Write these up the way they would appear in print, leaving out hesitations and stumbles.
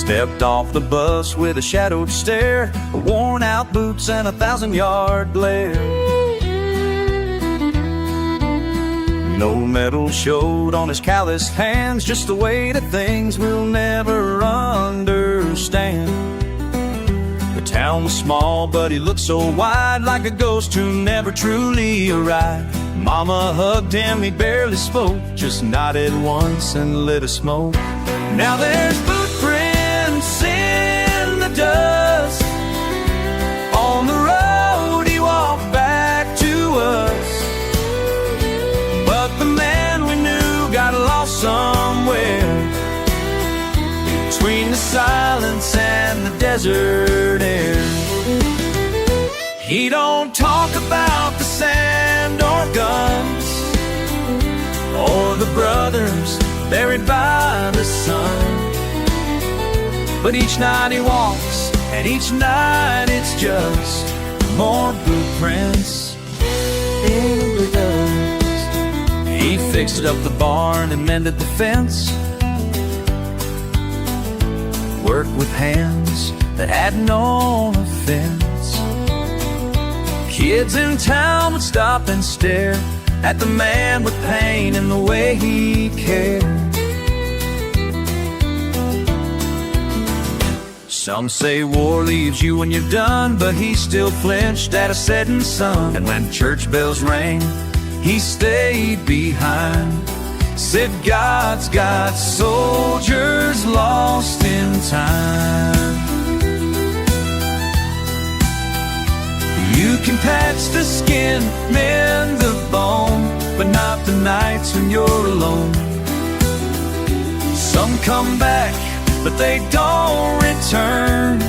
Stepped off the bus with a shadowed stare, worn out boots and 1,000-yard glare. No medal showed on his calloused hands, just the weight of things we'll never understand. The town was small, but he looked so wide, like a ghost who never truly arrived. Mama hugged him, he barely spoke, just nodded once and lit a smoke. Now there's boot prints in the dust on the road he walked back to us. But the man we knew got lost somewhere between the silence and the desert air. He don't talk about the sand or guns or the brothers buried by the sun. But each night he walks, and each night it's just more boot prints in the dust. He fixed up the barn and mended the fence, worked with hands that had no offense. Kids in town would stop and stare at the man with pain and the way he cared. Some say war leaves you when you're done, but he still flinched at a setting sun. And when church bells rang, he stayed behind. Said God's got soldiers lost in time. You can patch the skin, mend the bone, but not the nights when you're alone. Some come back, but they don't return,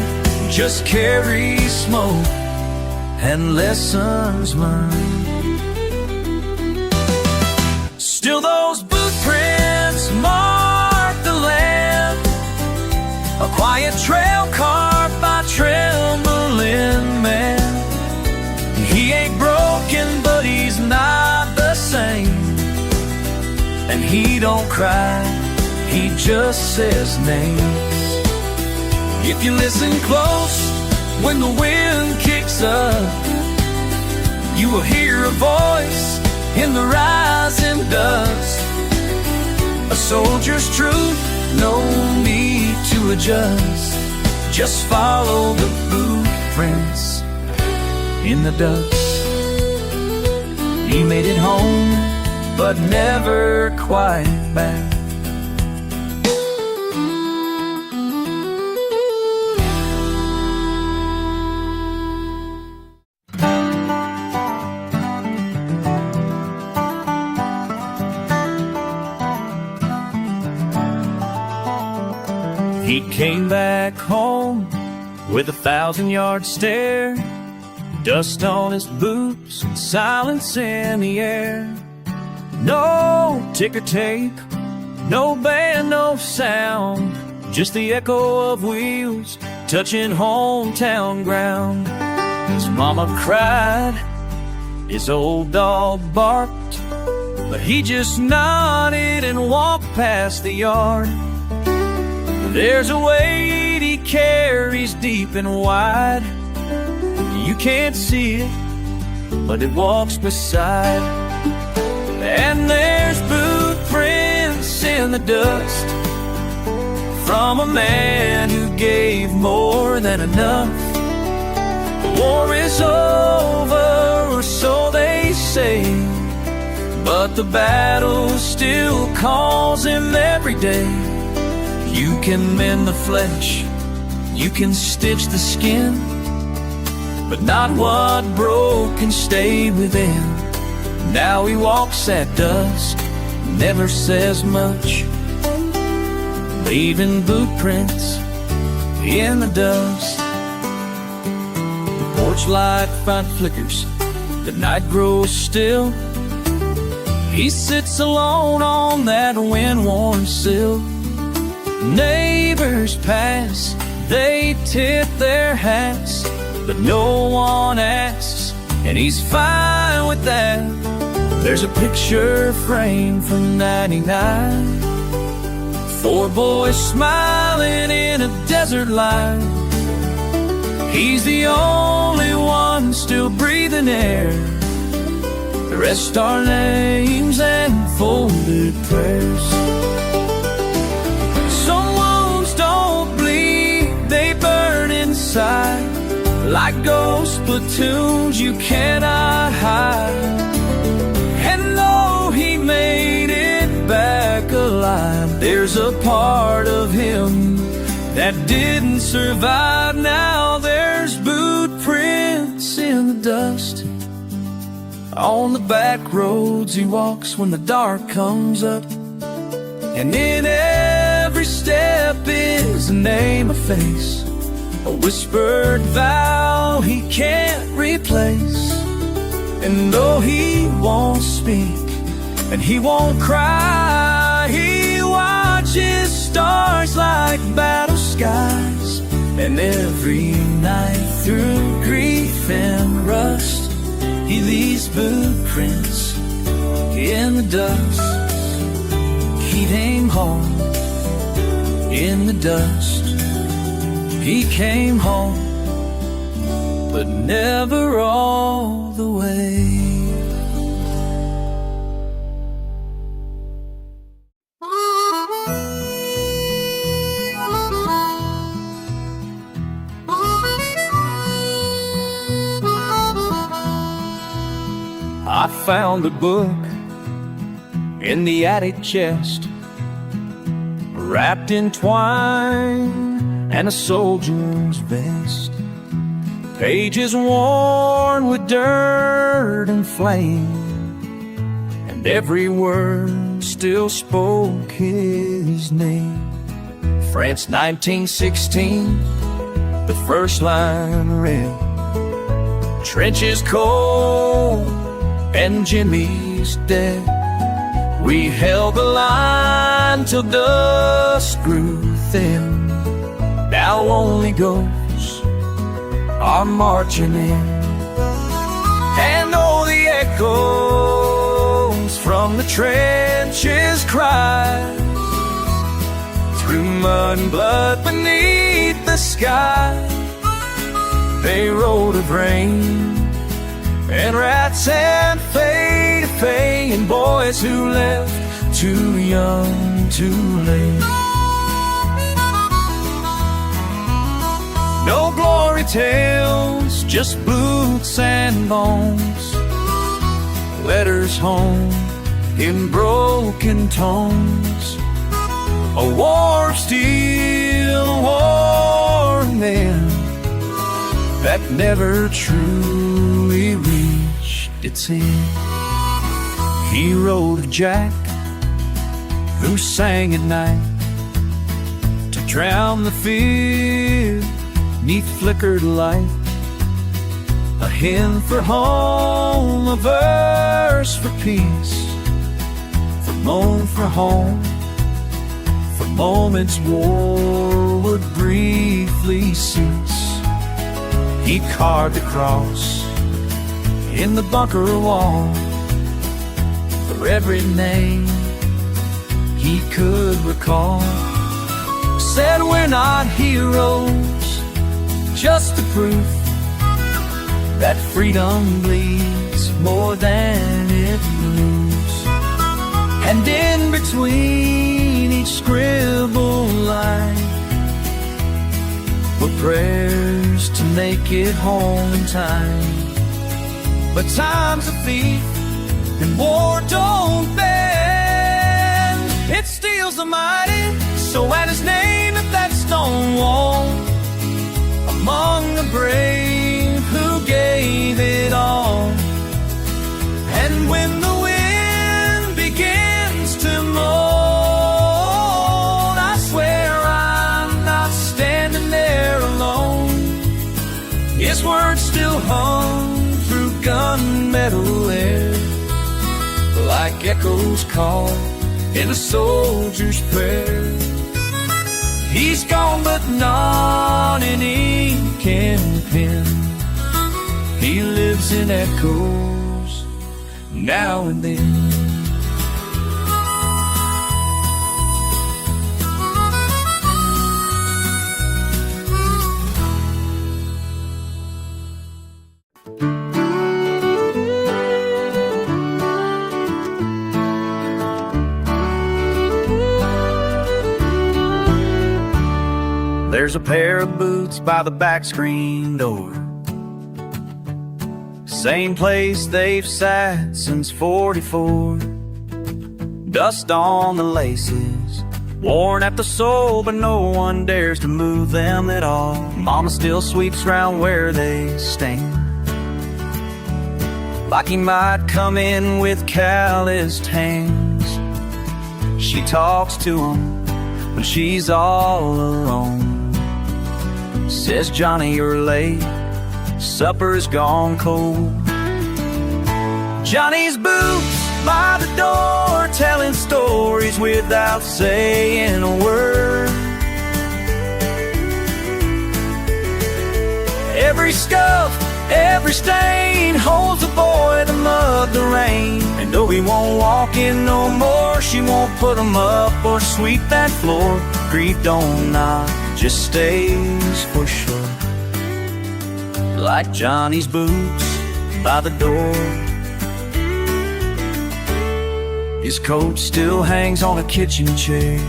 just carry smoke and lessons learned. Still those boot prints mark the land, a quiet trail carved by trembling men. He ain't broken, but he's not the same. And he don't cry, he just says names. If you listen close when the wind kicks up, you will hear a voice in the rising dust. A soldier's truth, no need to adjust. Just follow the boot prints in the dust. He made it home, but never quite back. He came back home with 1,000-yard stare, dust on his boots and silence in the air. No ticker tape, no band, no sound, just the echo of wheels touching hometown ground. His mama cried, his old dog barked, but he just nodded and walked past the yard. There's a weight he carries deep and wide. You can't see it, but it walks beside. And there's boot prints in the dust from a man who gave more than enough. The war is over, or so they say, but the battle still calls him every day. You can mend the flesh, you can stitch the skin, but not what broke can stay within. Now he walks at dusk, never says much, leaving boot prints in the dust. The porch light finally flickers, the night grows still. He sits alone on that wind-worn sill. Neighbors pass, they tip their hats, but no one asks, and he's fine with that. There's a picture frame from '99, Four boys smiling in a desert light. He's the only one still breathing air. The rest are names and folded prayers. Some wounds don't bleed, they burn inside, like ghost platoons you cannot hide. And though he made it back alive, there's a part of him that didn't survive. Now there's boot prints in the dust on the back roads he walks when the dark comes up. And in every step is a name, a face, a whispered vow he can't replace. And though he won't speak and he won't cry, he watches stars like battle skies. And every night through grief and rust, he leaves boot prints in the dust. He came home in the dust. He came home, but never all the way. I found a book in the attic chest, wrapped in twine and a soldier's vest. Pages worn with dirt and flame, and every word still spoke his name. France 1916, the first line read, trenches cold and Jimmy's dead. We held the line till dust grew thin. Now only ghosts are marching in. And oh, the echoes from the trenches cry, through mud and blood beneath the sky. They wrote of rain and rats and fade, and boys who left too young, too late. No glory tales, just boots and bones. Letters home in broken tones. A war of steel, a war of men that never truly reached its end. He wrote of Jack, who sang at night to drown the fear 'neath flickered light. A hymn for home, a verse for peace, for moan for home, for moments war would briefly cease. He carved a cross in the bunker wall for every name he could recall. Said we're not heroes, just the proof that freedom bleeds more than it moves. And in between each scribbled line were prayers to make it home in time. But time's a thief and war don't bend. It steals the mighty, so add his name at that stone wall, among the brave who gave it all. And when the wind begins to moan, I swear I'm not standing there alone. His words still hum through gunmetal air, like echoes call in a soldier's prayer. He's gone, but not in ink and pen. He lives in echoes now and then. There's a pair of boots by the back screen door, same place they've sat since '44. Dust on the laces, worn at the sole, but no one dares to move them at all. Mama still sweeps round where they stand, like he might come in with calloused hands. She talks to him when she's all alone, says, "Johnny, you're late, supper's gone cold." Johnny's boots by the door, telling stories without saying a word. Every scuff, every stain holds a boy to mud the rain. And though he won't walk in no more, she won't put him up or sweep that floor. Grief don't knock, just stays for sure. Like Johnny's boots by the door. His coat still hangs on a kitchen chair,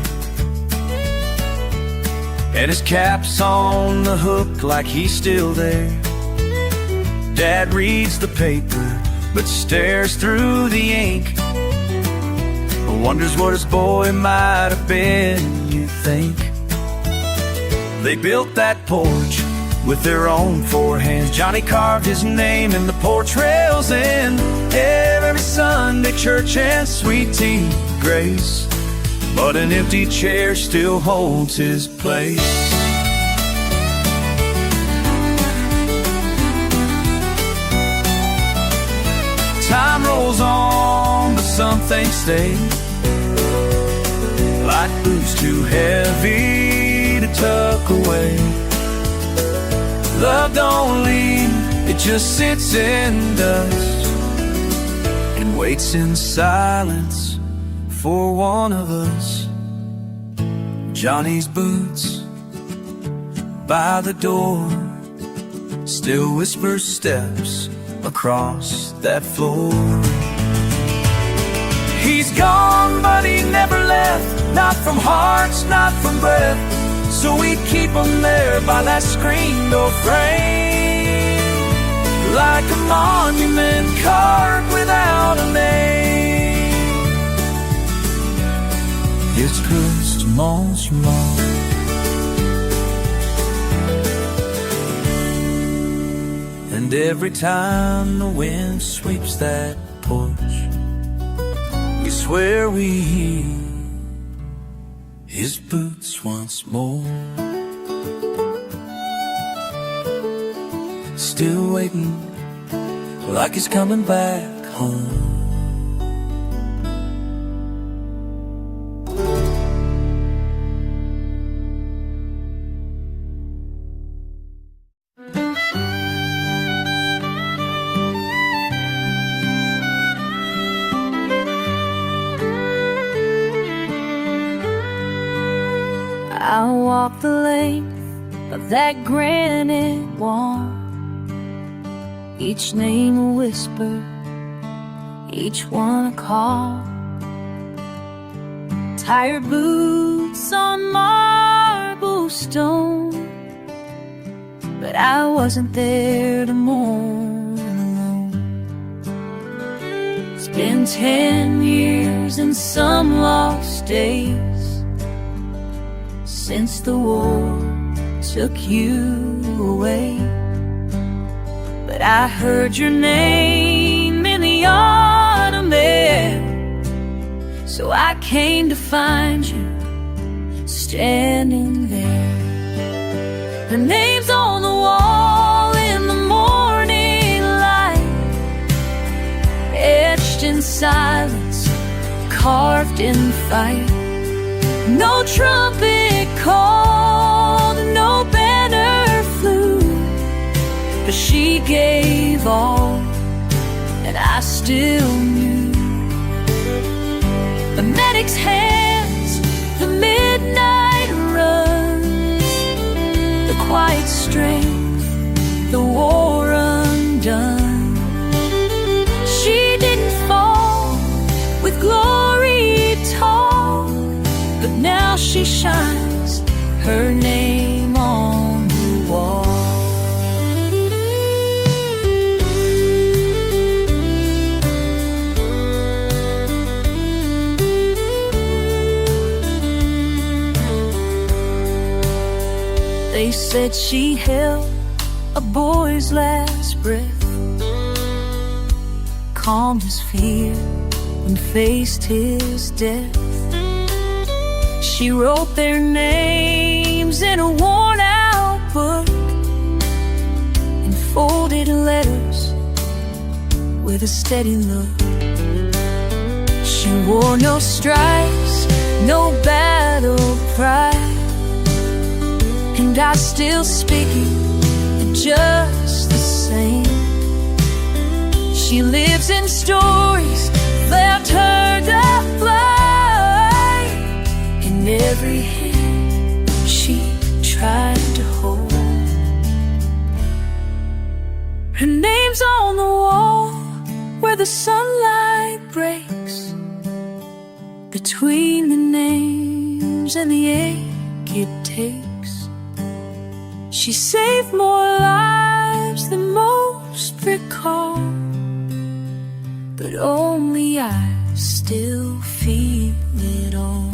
and his cap's on the hook like he's still there. Dad reads the paper, but stares through the ink, wonders what his boy might have been, you think. They built that porch with their own four hands. Johnny carved his name in the porch rails, and every Sunday church and sweet tea grace, but an empty chair still holds his place. Time rolls on, but some things stay, like boots too heavy to tuck away. Love don't leave, it just sits in dust and waits in silence for one of us. Johnny's boots by the door still whisper steps across that floor. He's gone, but he never left, not from hearts, not from breath. So we keep him there by that screen door frame, like a monument carved without a name. It's tristement. And every time the wind sweeps that porch, we swear we hear his boots once more. Still waiting, like he's coming back home. I walk the length of that granite wall, each name a whisper, each one a call. Tired boots on marble stone, but I wasn't there to mourn alone. It's been 10 years and some lost days since the war took you away. But I heard your name in the autumn air, so I came to find you standing there. Her name's on the wall in the morning light, etched in silence, carved in fight. No trumpet called, no banner flew, but she gave all, and I still knew. The medic's hands, the midnight runs, the quiet strength, the war undone. She didn't fall with glory tall, but now she shines, her name on said she held a boy's last breath, calmed his fear and faced his death. She wrote their names in a worn-out book and folded letters with a steady look. She wore no stripes, no battle cry, and I still speaking just the same. She lives in stories left her to fly, in every hand she tried to hold. Her name's on the wall where the sunlight breaks, between the names and the ache it takes. She saved more lives than most recall, but only I still feel it all.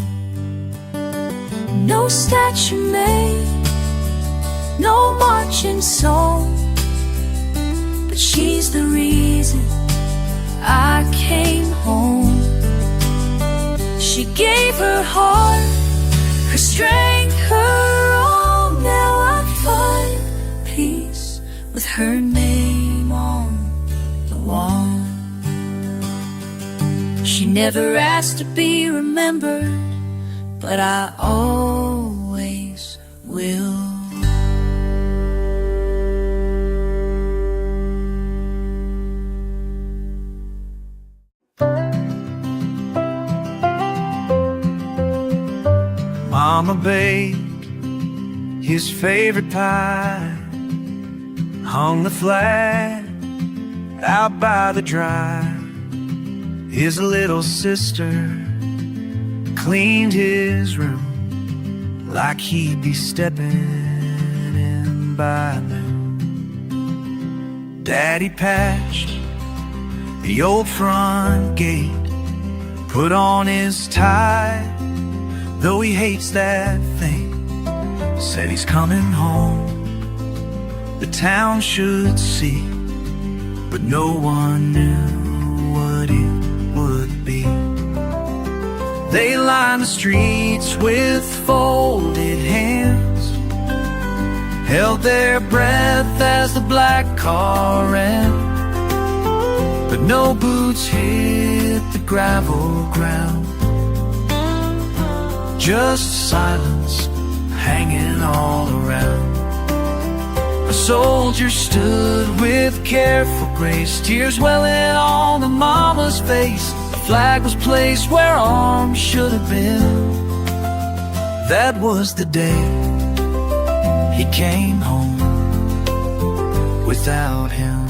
No statue made, no marching song, but she's the reason I came home. She gave her heart, her strength, her all. Now I find peace with her name on the wall. She never asked to be remembered, but I always will. Mama baked his favorite pie, hung the flag out by the drive. His little sister cleaned his room like he'd be stepping in by noon. Daddy patched the old front gate, put on his tie, though he hates that thing. Said he's coming home, the town should see, but no one knew what it would be. They lined the streets with folded hands, held their breath as the black car ran, but no boots hit the gravel ground. Just silence hanging all around. A soldier stood with careful grace, tears welling on the mama's face. A flag was placed where arms should have been. That was the day he came home without him.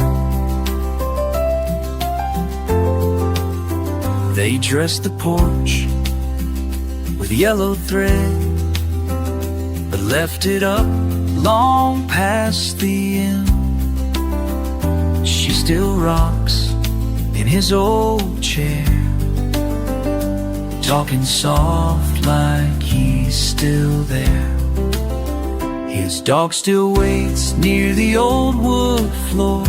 They dressed the porch with yellow thread, but left it up long past the end. She still rocks in his old chair, talking soft like he's still there. His dog still waits near the old wood floor,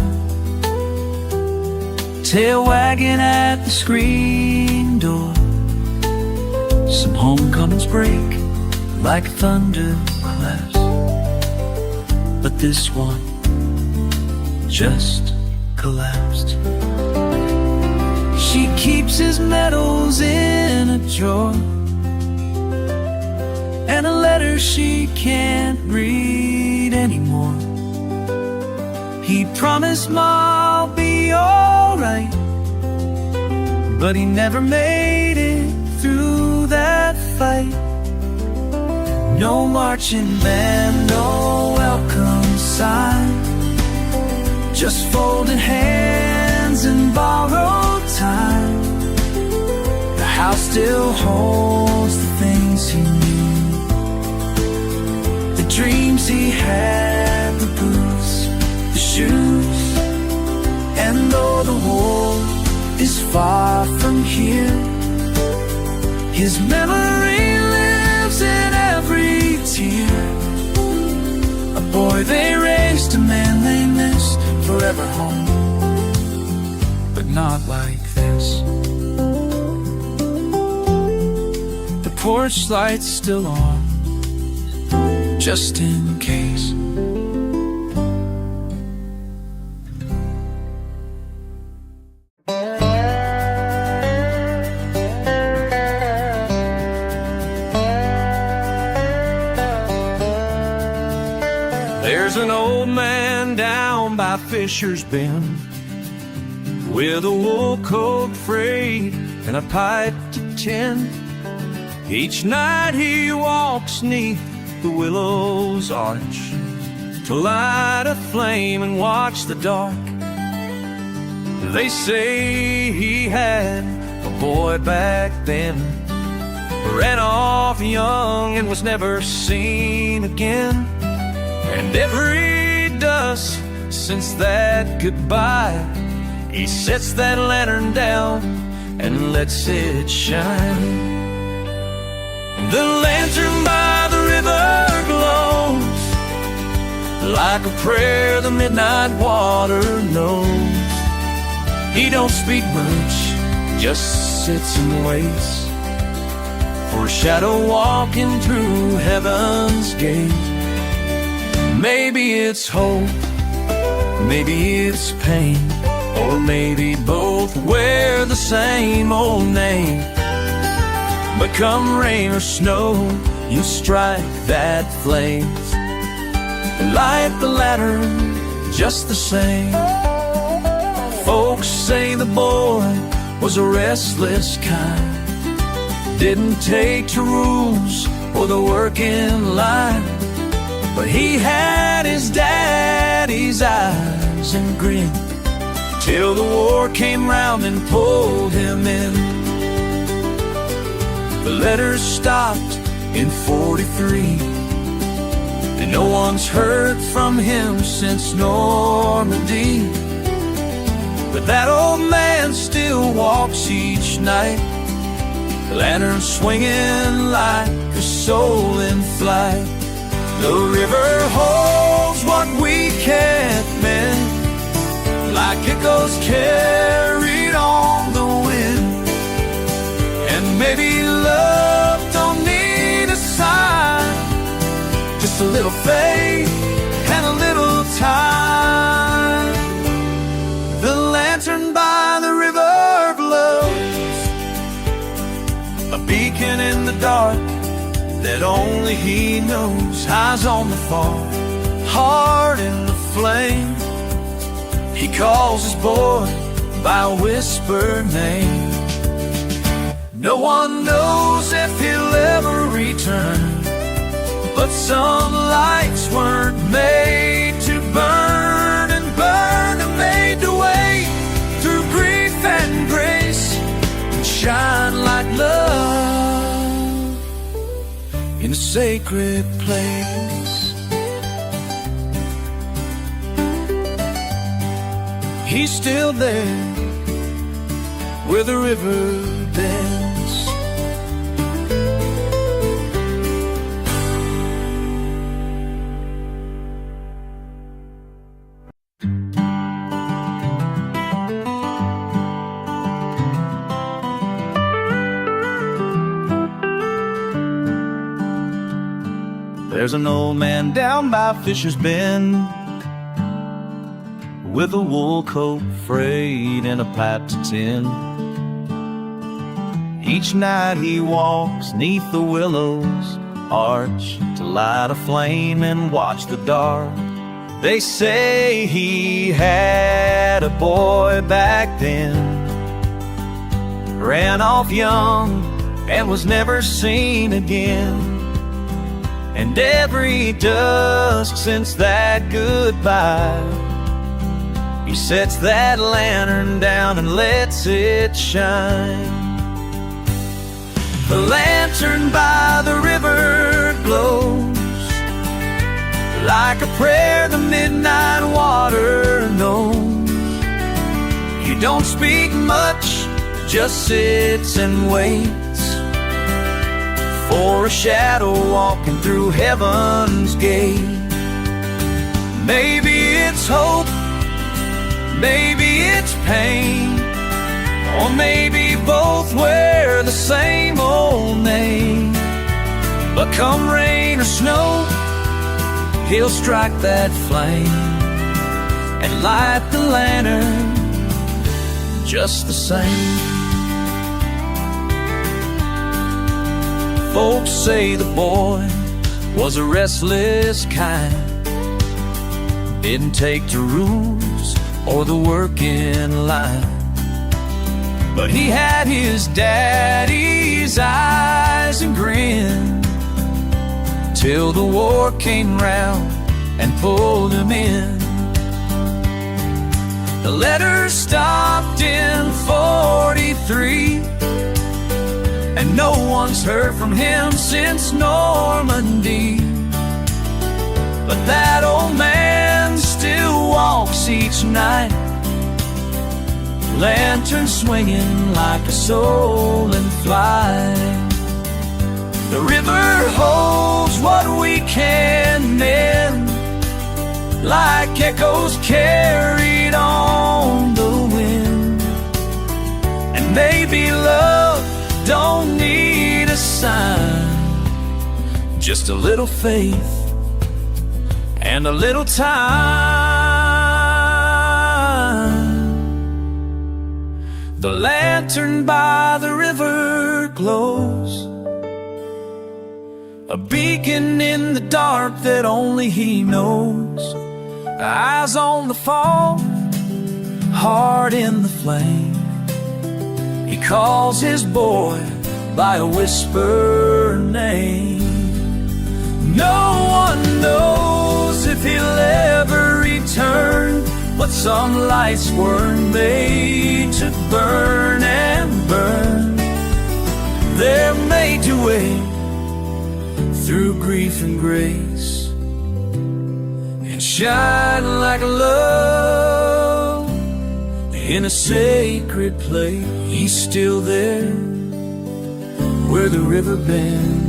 tail wagging at the screen door. Some homecomings break like thunderclaps, but this one just collapsed. She keeps his medals in a drawer, and a letter she can't read anymore. He promised Ma I'll be alright, but he never made it through that fight. No marching band, no welcome sign, just folded hands and borrowed time. The house still holds the things he knew, the dreams he had, the boots, the shoes. And though the war is far from here, his memory lives in every tear. A where they raised a man they missed forever home, but not like this. The porch light's still on, just in case. There's an old man down by Fisher's Bend with a wool coat frayed and a pipe to tend. Each night he walks 'neath the willow's arch to light a flame and watch the dark. They say he had a boy back then, ran off young and was never seen again. And every dusk since that goodbye, he sets that lantern down and lets it shine. The lantern by the river glows like a prayer the midnight water knows. He don't speak much, just sits and waits for a shadow walking through heaven's gate. Maybe it's hope, maybe it's pain, or maybe both wear the same old name. But come rain or snow, you strike that flames, light the lantern just the same. Folks say the boy was a restless kind, didn't take to rules or the working line, but he had his daddy's eyes and grin till the war came round and pulled him in. The letters stopped in 43, and no one's heard from him since Normandy. But that old man still walks each night, lantern swinging like a soul in flight. The river holds what we can't mend, like echoes carried on the wind. And maybe love don't need a sign, just a little faith and a little time. The lantern by the river glows, a beacon in the dark that only he knows. Eyes on the far, heart in the flame. He calls his boy by a whispered name. No one knows if he'll ever return, but some lights weren't made to burn, and burn and made to wait through grief and grace, and shine like love in a sacred place. He's still there where the river bends. There's an old man down by Fisher's Bend with a wool coat frayed and a pipe to tend. Each night he walks 'neath the willow's arch to light a flame and watch the dark. They say he had a boy back then, ran off young and was never seen again. And every dusk since that goodbye, he sets that lantern down and lets it shine. The lantern by the river glows like a prayer the midnight water knows. He don't speak much, just sits and waits for a shadow walking through heaven's gate. Maybe it's hope, maybe it's pain, or maybe both wear the same old name. But come rain or snow, he'll strike that flame and light the lantern just the same. Folks say the boy was a restless kind, didn't take to rules or the work in line. But he had his daddy's eyes and grin, till the war came round and pulled him in. The letters stopped in 43, and no one's heard from him since Normandy. But that old man still walks each night, lantern swinging like a soul in flight. The river holds what we can mend, like echoes carried on the wind. And maybe love don't need a sign, just a little faith and a little time. The lantern by the river glows, a beacon in the dark that only he knows. Eyes on the fall, heart in the flame. He calls his boy by a whisper name. No one knows if he'll ever return, but some lights were made to burn and burn. They're made to wait through grief and grace, and shine like a love in a sacred place. He's still there where the river bends.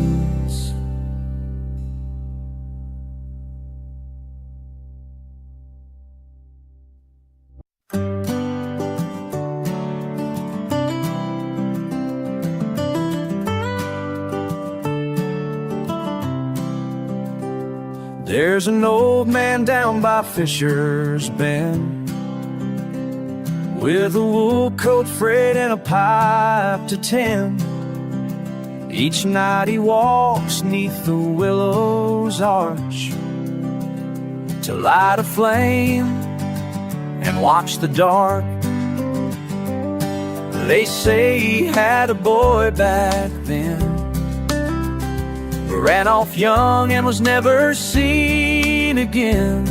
There's an old man down by Fisher's Bend, with a wool coat frayed and a pipe to tend. Each night he walks neath the willow's arch to light a flame and watch the dark. They say he had a boy back then, ran off young and was never seen again.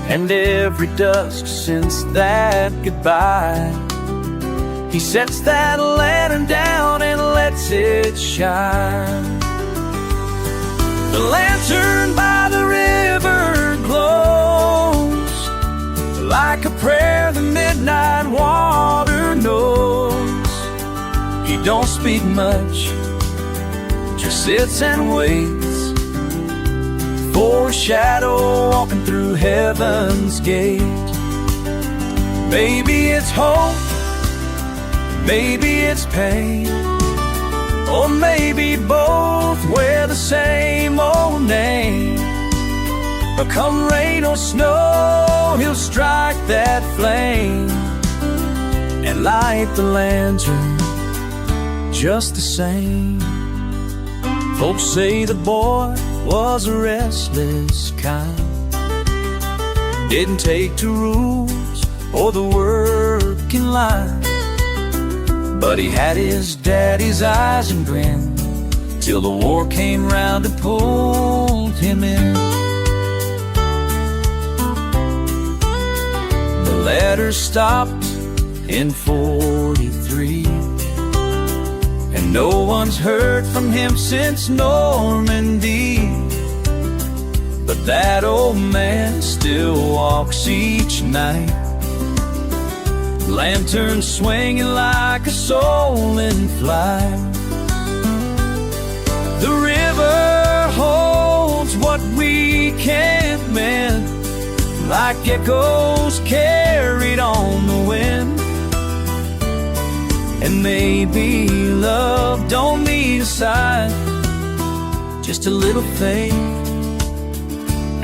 And every dusk since that goodbye, he sets that lantern down and lets it shine. The lantern by the river glows like a prayer the midnight water knows. He don't speak much, just sits and waits for a shadow walking through heaven's gate. Maybe it's hope, maybe it's pain, or maybe both wear the same old name. But come rain or snow, he'll strike that flame and light the lantern just the same. Folks say the boy was a restless kind, didn't take to rules or the working line. But he had his daddy's eyes and grin, till the war came round and pulled him in. The letter stopped in 43, and no one's heard from him since Normandy. But that old man still walks each night, lantern swinging like a soul in flight. The river holds what what we can't mend, like echoes carried on the wind. And maybe love don't need a sign, just a little faith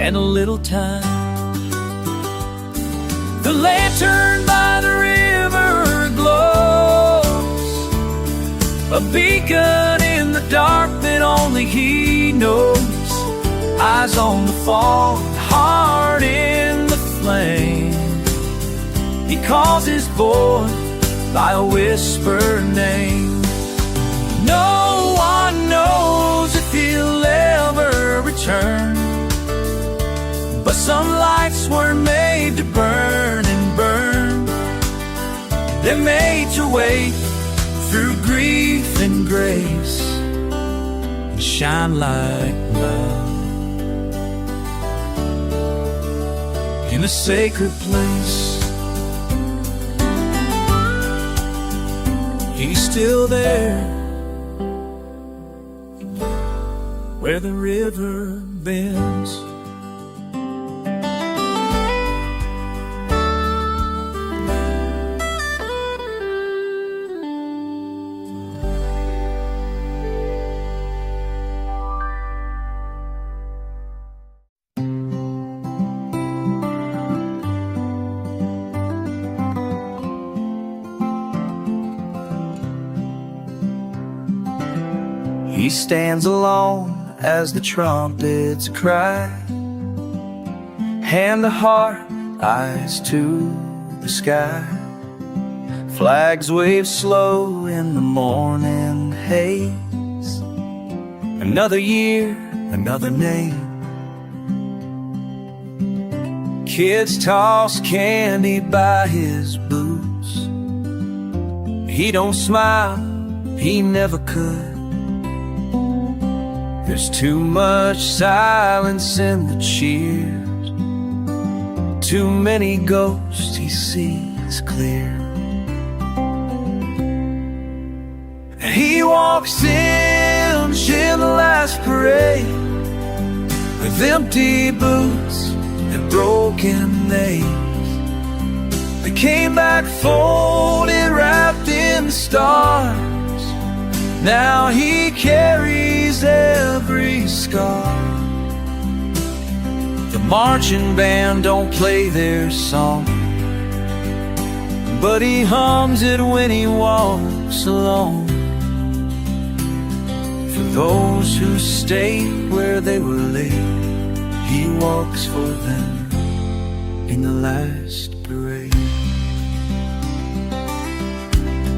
and a little time. The lantern by the river glows, a beacon in the dark that only he knows. Eyes on the fall, heart in the flame. He calls his boy by a whispered name. No one knows if he'll ever return, but some lights were made to burn and burn. They're made to wait through grief and grace and shine like love in a sacred place. He's still there where the river bends. He stands alone as the trumpets cry, hand to heart, eyes to the sky. Flags wave slow in the morning haze. Another year, another name. Kids toss candy by his boots. He don't smile, he never could. There's too much silence in the cheers, too many ghosts he sees clear. And he walks in the last parade with empty boots and broken nails. They came back folded, wrapped in stars. Now he carries every scar. The marching band don't play their song, but he hums it when he walks alone. For those who stayed where they were late, he walks for them in the last parade.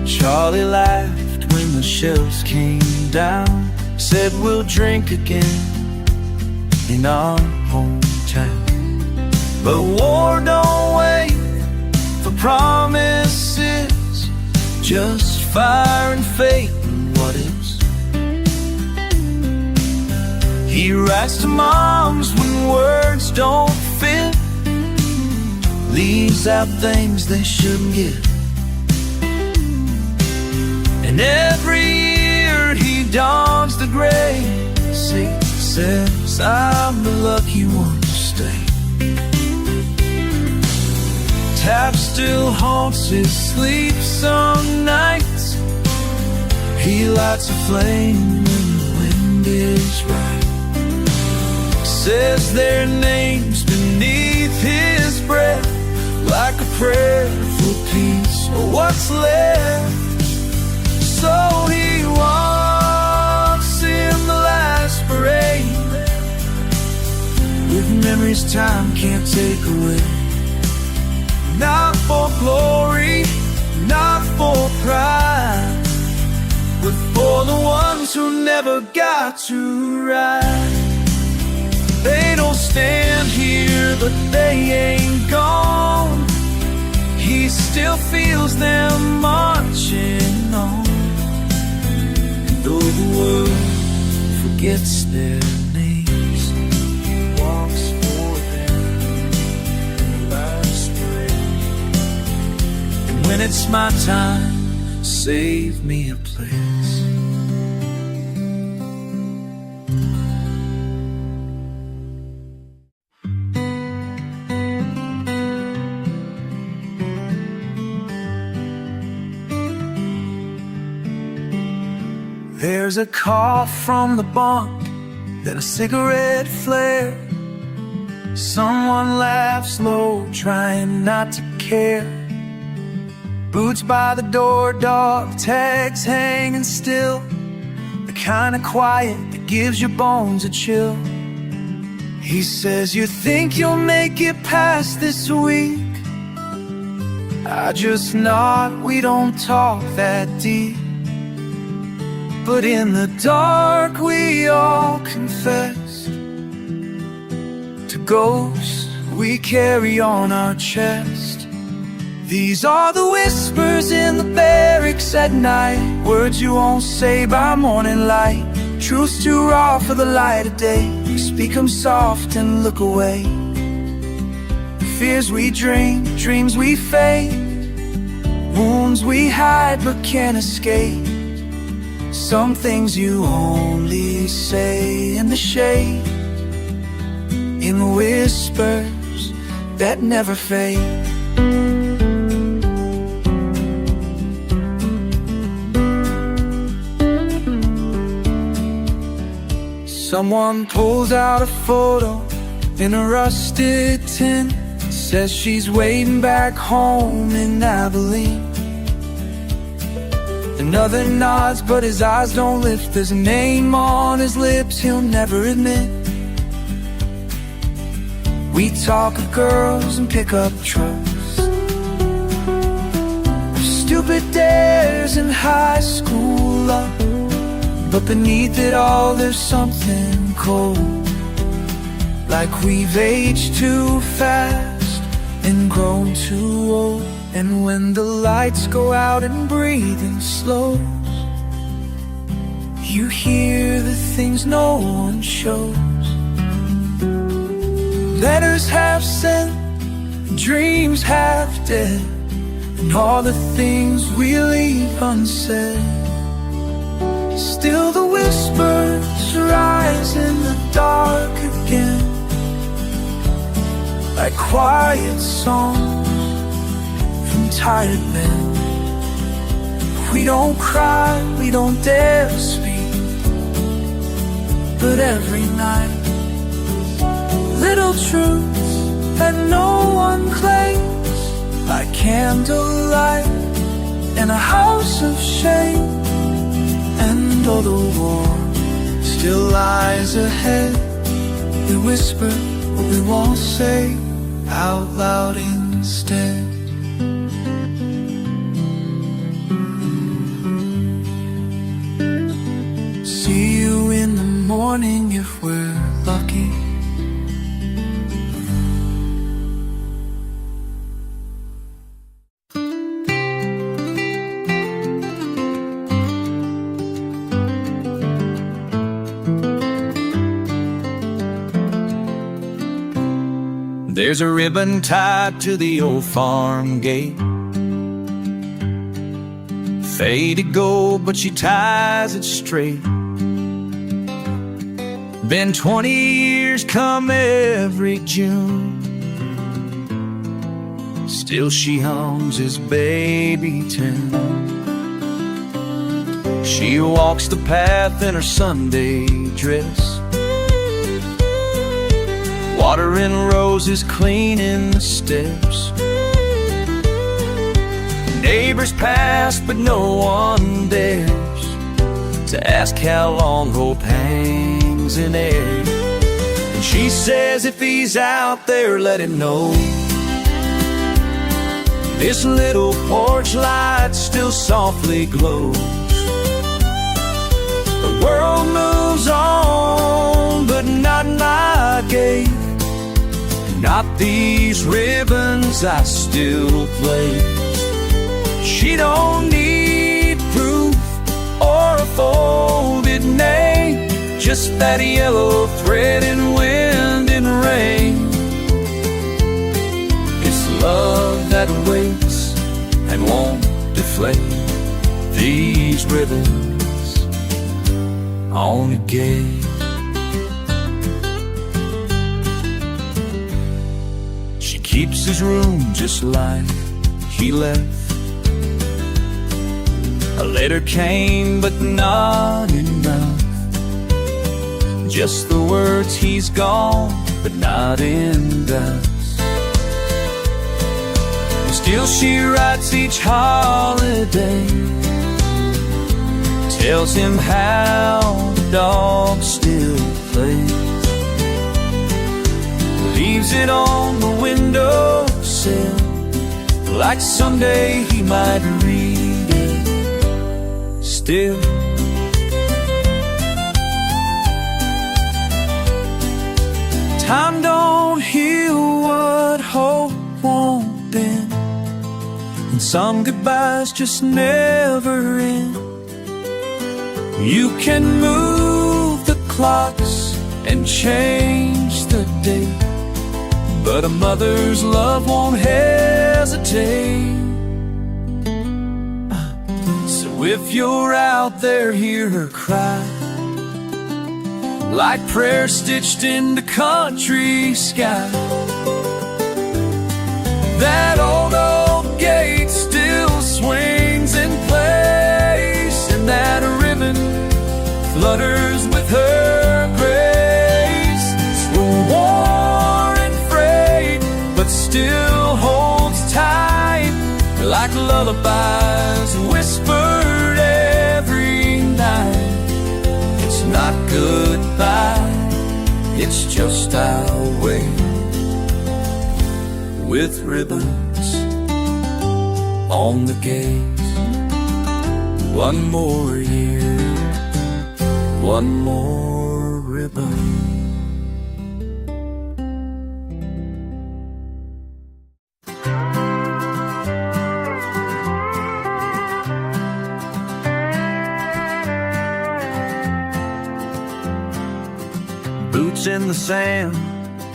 Charlie laughed when the shells came down, said we'll drink again in our hometown. But war don't wait for promises, just fire and fate and what is. He writes to moms when words don't fit, leaves out things they shouldn't get. And every year he dons the gray, says I'm the lucky one to stay. Tap still haunts his sleep some nights. He lights a flame when the wind is right, says their names beneath his breath, like a prayer for peace or what's left. So he walks in the last parade with memories time can't take away. Not for glory, not for pride, but for the ones who never got to ride. They don't stand here, but they ain't gone. He still feels them marching on. Though the world forgets their names, he walks for them in the last parade. And when it's my time, save me a place. There's a cough from the bunk, then a cigarette flare. Someone laughs low, trying not to care. Boots by the door, dog tags hanging still. The kind of quiet that gives your bones a chill. He says, you think you'll make it past this week? I just nod, we don't talk that deep. But in the dark we all confess to ghosts we carry on our chest. These are the whispers in the barracks at night, words you won't say by morning light. Truth's too raw for the light of day. Speak 'em soft and look away. Fears we dream, dreams we fade, wounds we hide but can't escape. Some things you only say in the shade, in the whispers that never fade. Someone pulls out a photo in a rusted tin, says she's waiting back home in Abilene. Another nods, but his eyes don't lift. There's a name on his lips he'll never admit. We talk of girls and pick up trucks, of stupid dares in high school love. But beneath it all there's something cold, like we've aged too fast and grown too old. And when the lights go out and breathing slows, you hear the things no one shows. Letters half sent, dreams half dead, and all the things we leave unsaid. Still the whispers rise in the dark again, like quiet songs from tired men. We don't cry, we don't dare speak, but every night little truths that no one claims, like candlelight in a house of shame. And though the war still lies ahead, we whisper what we won't say out loud instead. See you in the morning if we're lucky. There's a ribbon tied to the old farm gate, faded gold, but she ties it straight. Been 20 years come every June, still she hums his baby tune. She walks the path in her Sunday dress, watering roses, cleaning the steps. Neighbors pass, but no one dares to ask how long hope hangs in air. And she says if he's out there, let him know this little porch light still softly glows. The world moves on, but not my gate. Not these ribbons I still play. She don't need proof or a folded name, just that yellow thread in wind and rain. It's love that waits and won't deflate these ribbons on a gate. Keeps his room just like he left, A letter came, but not enough. Just the words, he's gone, but not in dust. Still she writes each holiday, tells him how the dog still plays, leaves it on the windowsill, like someday he might read it still. Time don't heal what hope won't bend, and some goodbyes just never end. You can move the clocks and change the date, but a mother's love won't hesitate. So if you're out there, hear her cry, like prayer stitched into country sky. That old oak gate still swings in place, and that ribbon flutters with her grace. We're worn and frayed, but still holds tight, like lullabies whispered every night. It's not goodbye, it's just our way, with ribbons on the gates. One more year, one more ribbon. Boots in the sand,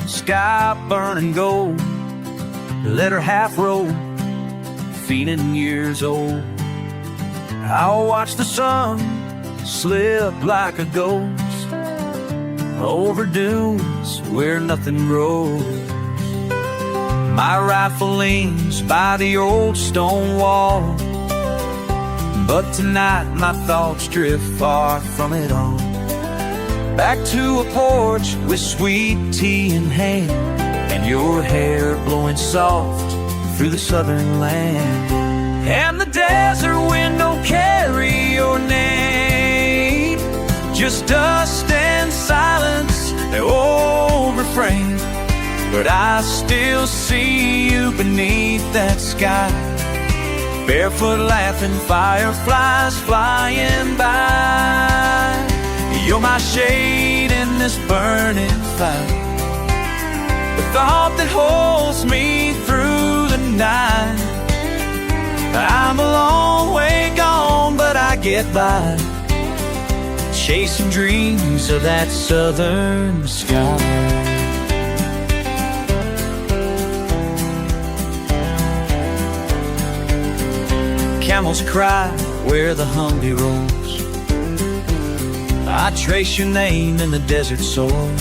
sky burning gold, letter half rolled, feeling years old. I'll watch the sun slip like a ghost over dunes where nothing grows. My rifle leans by the old stone wall, but tonight my thoughts drift far from it all. Back to a porch with sweet tea in hand, and your hair blowing soft through the southern land. And the desert wind don't carry your name, just dust and silence, their old refrain. But I still see you beneath that sky, barefoot laughing, fireflies flying by. You're my shade in this burning fire, the thought that holds me through the night. I'm a long way gone, but I get by, chasing dreams of that southern sky. Camels cry where the Humvee rolls, I trace your name in the desert soil.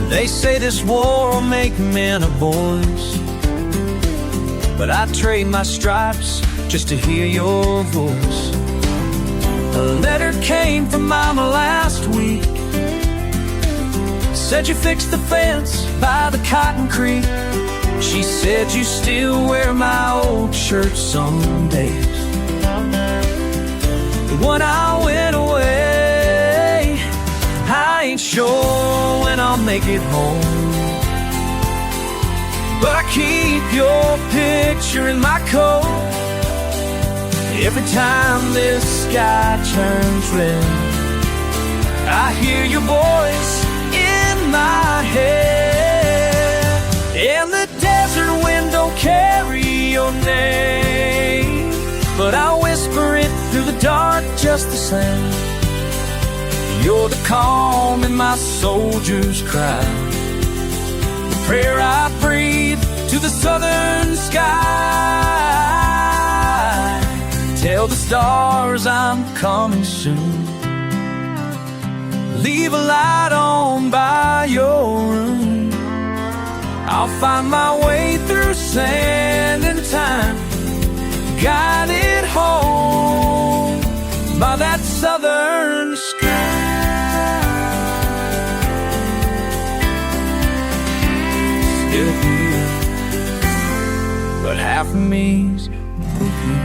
They say this war will make men of boys, but I trade my stripes just to hear your voice. A letter came from Mama last week, said you fixed the fence by the Cotton Creek. She said you still wear my old shirt some days. When I went away, I ain't sure when I'll make it home, but I keep your picture in my coat. Every time this sky turns red, I hear your voice in my head. And the desert wind don't carry your name, but I whisper it through the dark just the same. You're the calm in my soldier's cry, the prayer I breathe to the southern sky. Tell the stars I'm coming soon, leave a light on by your room. I'll find my way through sand and time, guided half of me's with you.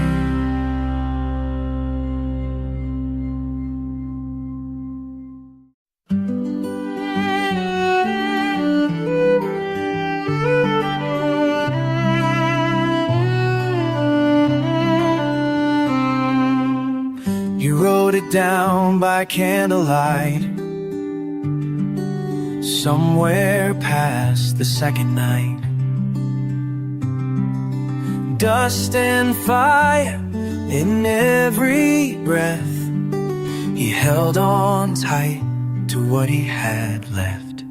You wrote it down by candlelight, somewhere past the second night. Dust and fire in every breath. He held on tight to what he had left.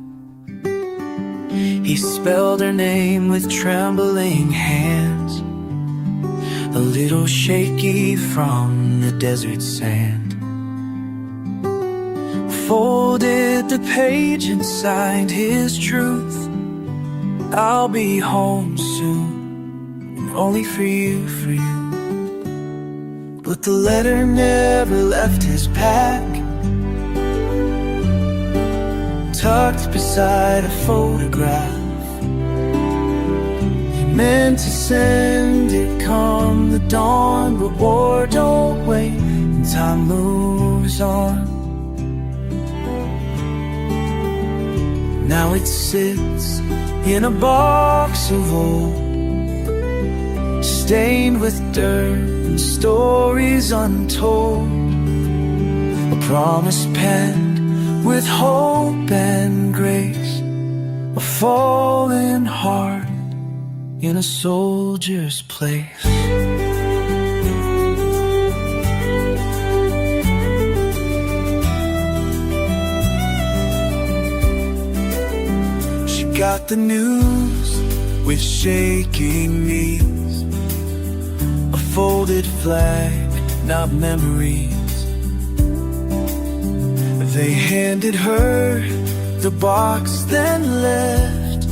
He spelled her name with trembling hands, a little shaky from the desert sand. Folded the page and signed his truth. I'll be home soon, and only for you, for you. But the letter never left his pack, tucked beside a photograph. Meant to send it come the dawn, but war don't wait and time moves on. Now it sits in a box of old, stained with dirt and stories untold. A promise penned with hope and grace, a fallen heart in a soldier's place. She got the news with shaking knees, a folded flag, not memories. They handed her the box, then left.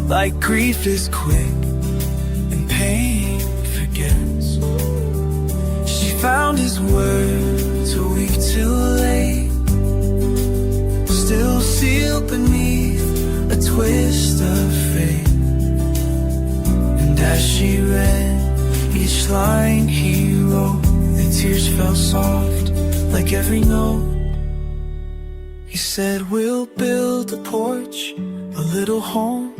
Like grief is quick and pain forgets, she found his words a week too late, still sealed beneath a twist of fate. And as she read each line he wrote, the tears fell soft like every note. He said, we'll build a porch, a little home.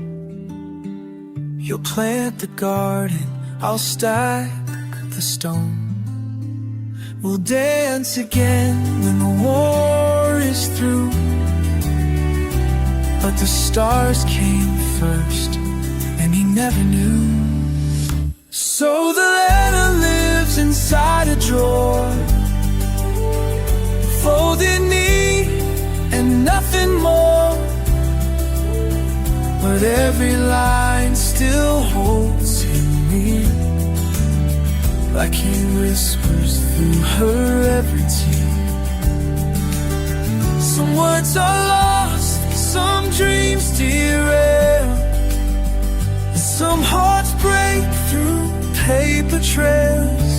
You'll plant the garden, I'll stack the stone. We'll dance again when the war is through. But the stars came first, and he never knew. So the letter lives inside a drawer, folded neat and nothing more. But every line still holds him near, like he whispers through her every tear. Some words are lost, some dreams derail, and some hearts break through paper trails.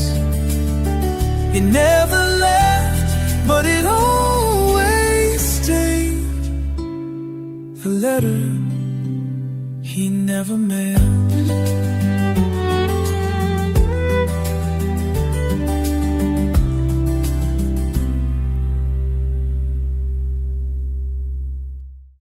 It never left, but it always stayed. The letter he never mailed.